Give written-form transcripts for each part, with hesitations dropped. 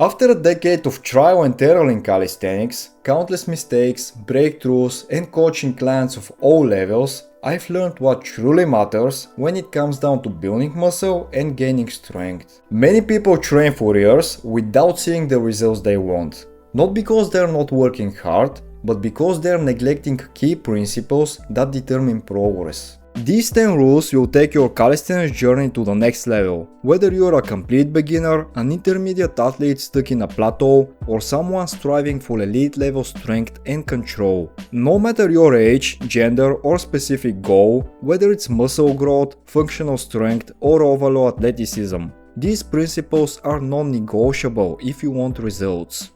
After a decade of trial and error in calisthenics, countless mistakes, breakthroughs, and coaching clients of all levels, I've learned what truly matters when it comes down to building muscle and gaining strength. Many people train for years without seeing the results they want. Not because they're not working hard, but because they're neglecting key principles that determine progress. These 10 rules will take your calisthenics journey to the next level, whether you're a complete beginner, an intermediate athlete stuck in a plateau, or someone striving for elite level strength and control. No matter your age, gender, or specific goal, whether it's muscle growth, functional strength, or overall athleticism, these principles are non-negotiable if you want results.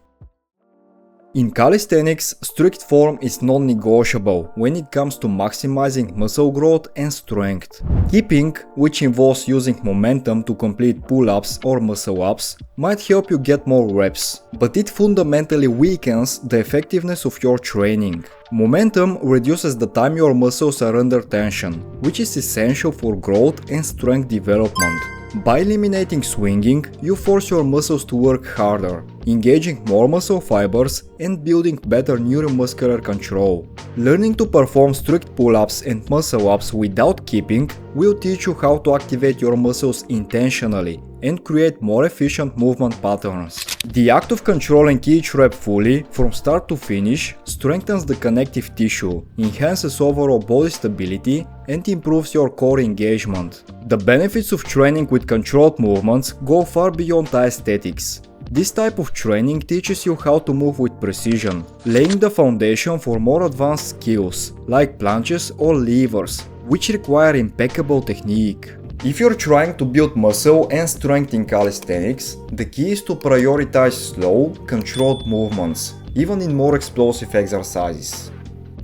In calisthenics, strict form is non-negotiable when it comes to maximizing muscle growth and strength. Kipping, which involves using momentum to complete pull-ups or muscle-ups, might help you get more reps, but it fundamentally weakens the effectiveness of your training. Momentum reduces the time your muscles are under tension, which is essential for growth and strength development. By eliminating swinging, you force your muscles to work harder, engaging more muscle fibers and building better neuromuscular control. Learning to perform strict pull-ups and muscle-ups without kipping will teach you how to activate your muscles intentionally and create more efficient movement patterns. The act of controlling each rep fully, from start to finish, strengthens the connective tissue, enhances overall body stability, and improves your core engagement. The benefits of training with controlled movements go far beyond aesthetics. This type of training teaches you how to move with precision, laying the foundation for more advanced skills, like planches or levers, which require impeccable technique. If you're trying to build muscle and strength in calisthenics, the key is to prioritize slow, controlled movements, even in more explosive exercises.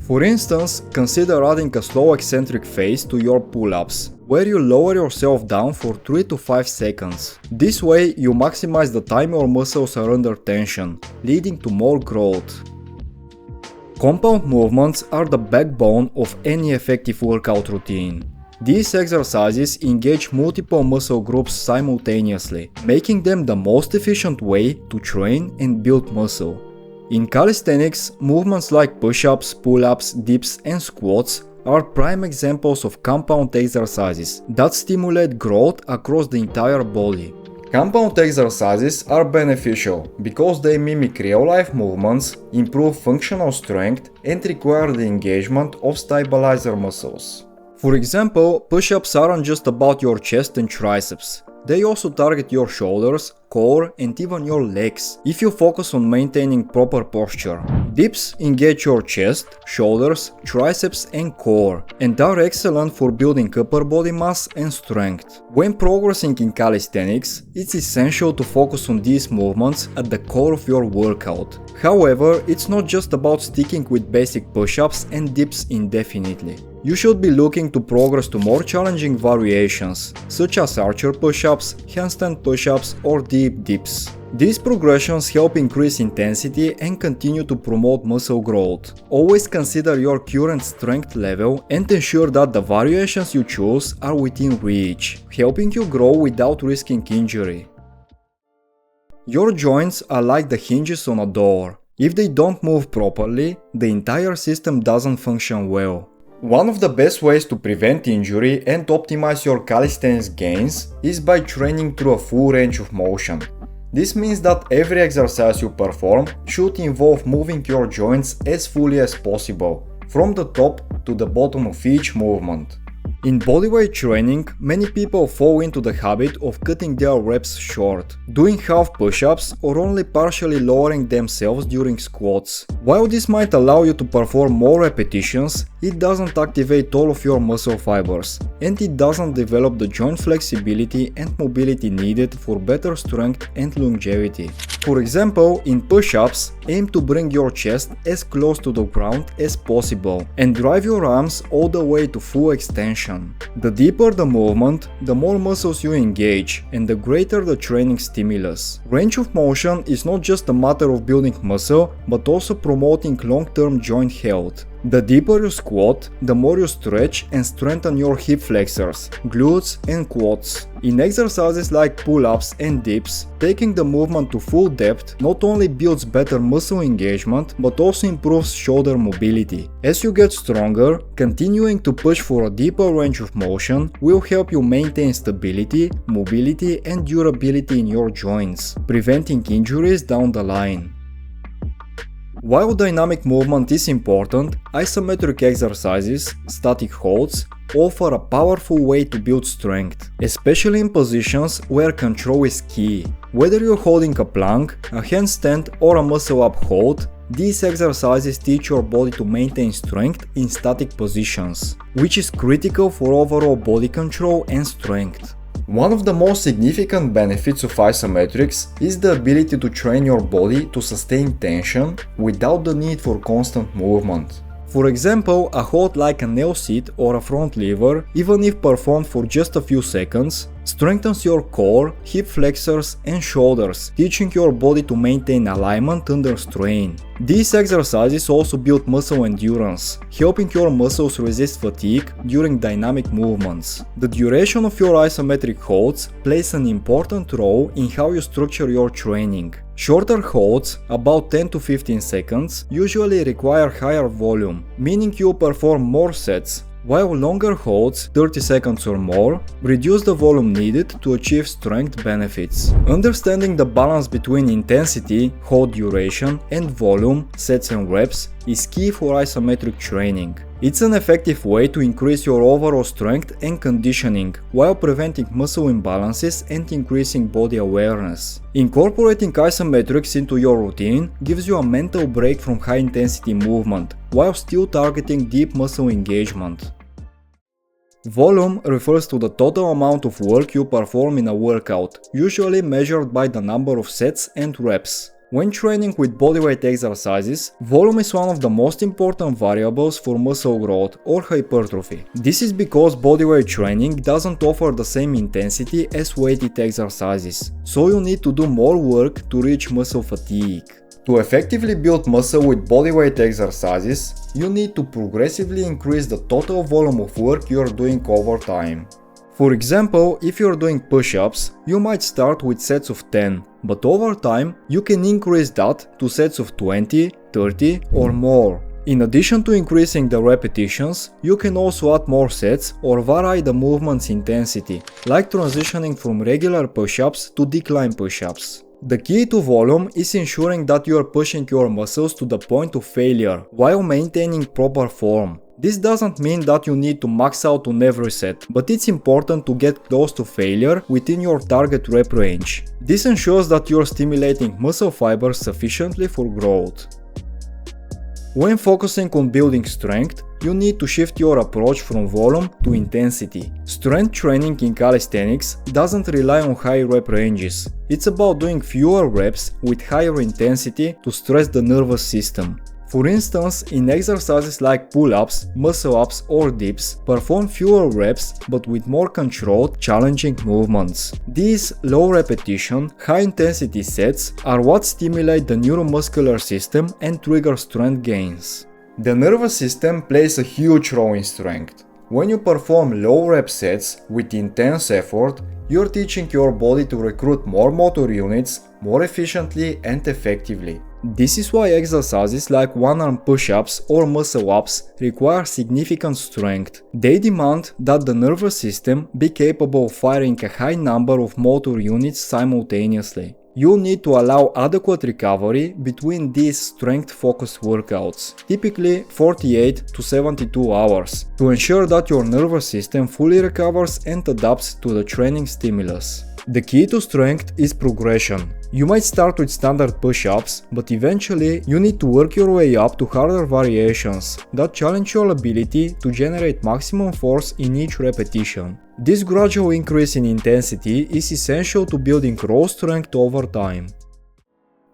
For instance, consider adding a slow eccentric phase to your pull-ups, where you lower yourself down for 3 to 5 seconds. This way, you maximize the time your muscles are under tension, leading to more growth. Compound movements are the backbone of any effective workout routine. These exercises engage multiple muscle groups simultaneously, making them the most efficient way to train and build muscle. In calisthenics, movements like push-ups, pull-ups, dips, and squats are prime examples of compound exercises that stimulate growth across the entire body. Compound exercises are beneficial because they mimic real-life movements, improve functional strength, and require the engagement of stabilizer muscles. For example, push-ups aren't just about your chest and triceps. They also target your shoulders, core, and even your legs, if you focus on maintaining proper posture. Dips engage your chest, shoulders, triceps, and core, and are excellent for building upper body mass and strength. When progressing in calisthenics, it's essential to focus on these movements at the core of your workout. However, it's not just about sticking with basic push-ups and dips indefinitely. You should be looking to progress to more challenging variations, such as archer push-ups, handstand push-ups, or deep dips. These progressions help increase intensity and continue to promote muscle growth. Always consider your current strength level and ensure that the variations you choose are within reach, helping you grow without risking injury. Your joints are like the hinges on a door. If they don't move properly, the entire system doesn't function well. One of the best ways to prevent injury and optimize your calisthenics gains is by training through a full range of motion. This means that every exercise you perform should involve moving your joints as fully as possible, from the top to the bottom of each movement. In bodyweight training, many people fall into the habit of cutting their reps short, doing half push-ups or only partially lowering themselves during squats. While this might allow you to perform more repetitions, it doesn't activate all of your muscle fibers, and it doesn't develop the joint flexibility and mobility needed for better strength and longevity. For example, in push-ups, aim to bring your chest as close to the ground as possible and drive your arms all the way to full extension. The deeper the movement, the more muscles you engage and the greater the training stimulus. Range of motion is not just a matter of building muscle, but also promoting long-term joint health. The deeper you squat, the more you stretch and strengthen your hip flexors, glutes and quads. In exercises like pull-ups and dips, taking the movement to full depth not only builds better muscle engagement but also improves shoulder mobility. As you get stronger, continuing to push for a deeper range of motion will help you maintain stability, mobility and durability in your joints, preventing injuries down the line. While dynamic movement is important, isometric exercises, static holds, offer a powerful way to build strength, especially in positions where control is key. Whether you're holding a plank, a handstand or a muscle-up hold, these exercises teach your body to maintain strength in static positions, which is critical for overall body control and strength. One of the most significant benefits of isometrics is the ability to train your body to sustain tension without the need for constant movement. For example, a hold like a nail sit or a front lever, even if performed for just a few seconds, strengthens your core, hip flexors and shoulders, teaching your body to maintain alignment under strain. These exercises also build muscle endurance, helping your muscles resist fatigue during dynamic movements. The duration of your isometric holds plays an important role in how you structure your training. Shorter holds, about 10 to 15 seconds, usually require higher volume, meaning you perform more sets, while longer holds, 30 seconds or more, reduce the volume needed to achieve strength benefits. Understanding the balance between intensity, hold duration, and volume, sets and reps, is key for isometric training. It's an effective way to increase your overall strength and conditioning while preventing muscle imbalances and increasing body awareness. Incorporating isometrics into your routine gives you a mental break from high-intensity movement while still targeting deep muscle engagement. Volume refers to the total amount of work you perform in a workout, usually measured by the number of sets and reps. When training with bodyweight exercises, volume is one of the most important variables for muscle growth or hypertrophy. This is because bodyweight training doesn't offer the same intensity as weighted exercises, so you need to do more work to reach muscle fatigue. To effectively build muscle with bodyweight exercises, you need to progressively increase the total volume of work you are doing over time. For example, if you're doing push-ups, you might start with sets of 10, but over time you can increase that to sets of 20, 30 or more. In addition to increasing the repetitions, you can also add more sets or vary the movement's intensity, like transitioning from regular push-ups to decline push-ups. The key to volume is ensuring that you are pushing your muscles to the point of failure while maintaining proper form. This doesn't mean that you need to max out on every set, but it's important to get close to failure within your target rep range. This ensures that you're stimulating muscle fibers sufficiently for growth. When focusing on building strength, you need to shift your approach from volume to intensity. Strength training in calisthenics doesn't rely on high rep ranges. It's about doing fewer reps with higher intensity to stress the nervous system. For instance, in exercises like pull-ups, muscle-ups or dips, perform fewer reps but with more controlled, challenging movements. These low-repetition, high-intensity sets are what stimulate the neuromuscular system and trigger strength gains. The nervous system plays a huge role in strength. When you perform low-rep sets with intense effort, you're teaching your body to recruit more motor units more efficiently and effectively. This is why exercises like one-arm push-ups or muscle-ups require significant strength. They demand that the nervous system be capable of firing a high number of motor units simultaneously. You'll need to allow adequate recovery between these strength-focused workouts, typically 48 to 72 hours, to ensure that your nervous system fully recovers and adapts to the training stimulus. The key to strength is progression. You might start with standard push-ups, but eventually you need to work your way up to harder variations that challenge your ability to generate maximum force in each repetition. This gradual increase in intensity is essential to building raw strength over time.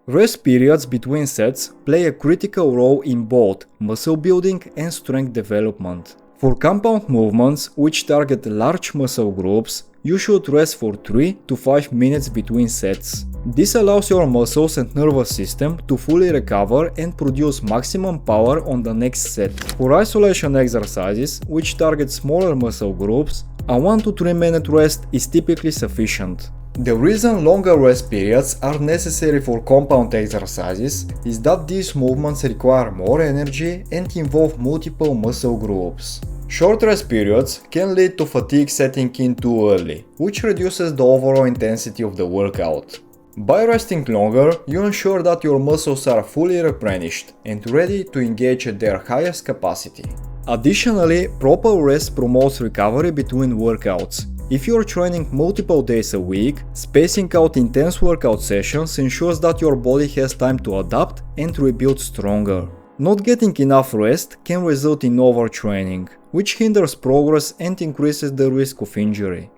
Rest periods between sets play a critical role in both muscle building and strength development. For compound movements which target large muscle groups, you should rest for 3 to 5 minutes between sets. This allows your muscles and nervous system to fully recover and produce maximum power on the next set. For isolation exercises which target smaller muscle groups, a 1 to 3 minute rest is typically sufficient. The reason longer rest periods are necessary for compound exercises is that these movements require more energy and involve multiple muscle groups. Short rest periods can lead to fatigue setting in too early, which reduces the overall intensity of the workout. By resting longer, you ensure that your muscles are fully replenished and ready to engage at their highest capacity. Additionally, proper rest promotes recovery between workouts. If you are training multiple days a week, spacing out intense workout sessions ensures that your body has time to adapt and rebuild stronger. Not getting enough rest can result in overtraining, which hinders progress and increases the risk of injury.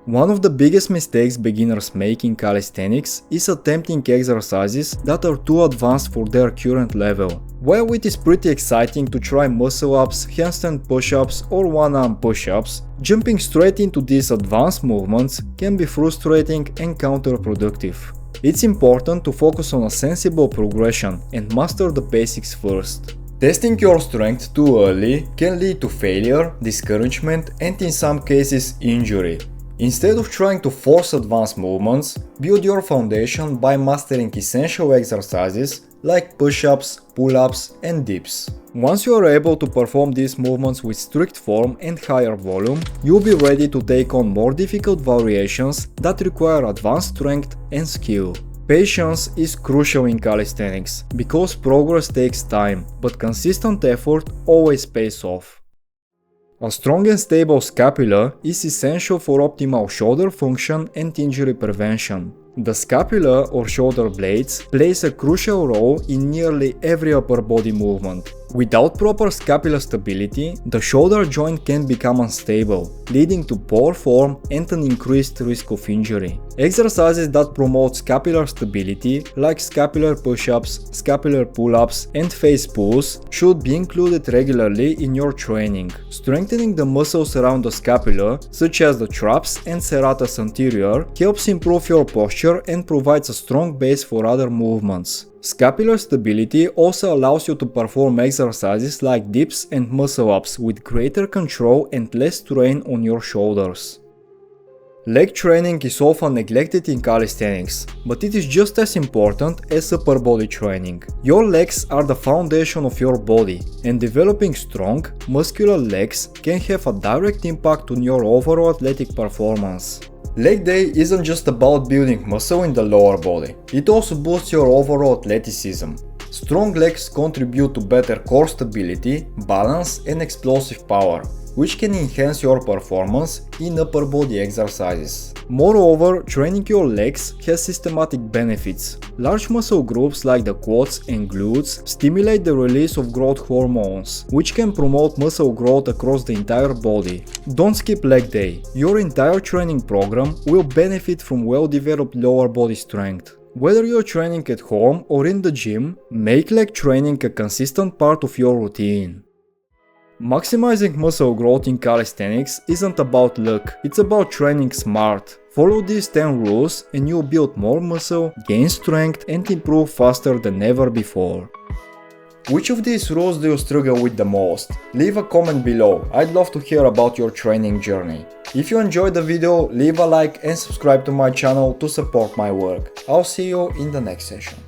One of the biggest mistakes beginners make in calisthenics is attempting exercises that are too advanced for their current level. While it is pretty exciting to try muscle-ups, handstand push-ups or one-arm push-ups, jumping straight into these advanced movements can be frustrating and counterproductive. It's important to focus on a sensible progression and master the basics first. Testing your strength too early can lead to failure, discouragement and in some cases injury. Instead of trying to force advanced movements, build your foundation by mastering essential exercises like push-ups, pull-ups and dips. Once you are able to perform these movements with strict form and higher volume, you'll be ready to take on more difficult variations that require advanced strength and skill. Patience is crucial in calisthenics because progress takes time, but consistent effort always pays off. A strong and stable scapula is essential for optimal shoulder function and injury prevention. The scapula or shoulder blades plays a crucial role in nearly every upper body movement. Without proper scapular stability, the shoulder joint can become unstable, leading to poor form and an increased risk of injury. Exercises that promote scapular stability, like scapular push-ups, scapular pull-ups and face pulls, should be included regularly in your training. Strengthening the muscles around the scapula, such as the traps and serratus anterior, helps improve your posture and provides a strong base for other movements. Scapular stability also allows you to perform exercises like dips and muscle-ups with greater control and less strain on your shoulders. Leg training is often neglected in calisthenics, but it is just as important as upper body training. Your legs are the foundation of your body, and developing strong, muscular legs can have a direct impact on your overall athletic performance. Leg day isn't just about building muscle in the lower body, it also boosts your overall athleticism. Strong legs contribute to better core stability, balance and explosive power, which can enhance your performance in upper body exercises. Moreover, training your legs has systematic benefits. Large muscle groups like the quads and glutes stimulate the release of growth hormones, which can promote muscle growth across the entire body. Don't skip leg day. Your entire training program will benefit from well-developed lower body strength. Whether you're training at home or in the gym, make leg training a consistent part of your routine. Maximizing muscle growth in calisthenics isn't about luck, it's about training smart. Follow these 10 rules and you'll build more muscle, gain strength and improve faster than ever before. Which of these rules do you struggle with the most? Leave a comment below, I'd love to hear about your training journey. If you enjoyed the video, leave a like and subscribe to my channel to support my work. I'll see you in the next session.